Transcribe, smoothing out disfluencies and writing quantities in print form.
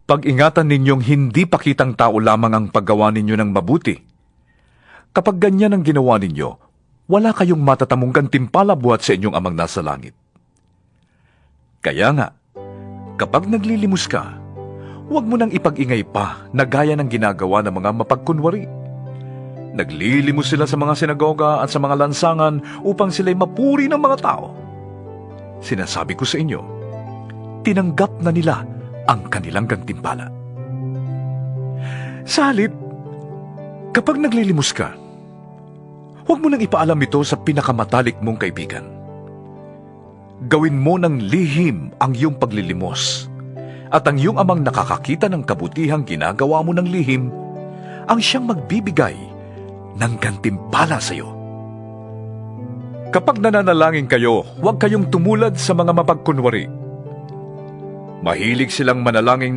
Pag-ingatan ninyong hindi pakitang tao lamang ang paggawa ninyo ng mabuti. Kapag ganyan ang ginawa ninyo, wala kayong matatamong gantimpala buhat sa inyong amang nasa langit. Kaya nga, kapag naglilimos ka, huwag mo nang ipag-ingay pa na gaya ng ginagawa ng mga mapagkunwari. Naglilimos sila sa mga sinagoga at sa mga lansangan upang sila'y mapuri ng mga tao. Sinasabi ko sa inyo, tinanggap na nila ang kanilang gantimpala. Sa halip, kapag naglilimos ka, huwag mo nang ipaalam ito sa pinakamatalik mong kaibigan. Gawin mo ng lihim ang iyong paglilimos, at ang iyong amang nakakakita ng kabutihang ginagawa mo ng lihim, ang siyang magbibigay ng gantimpala sa iyo. Kapag nananalangin kayo, huwag kayong tumulad sa mga mapagkunwari. Mahilig silang manalangin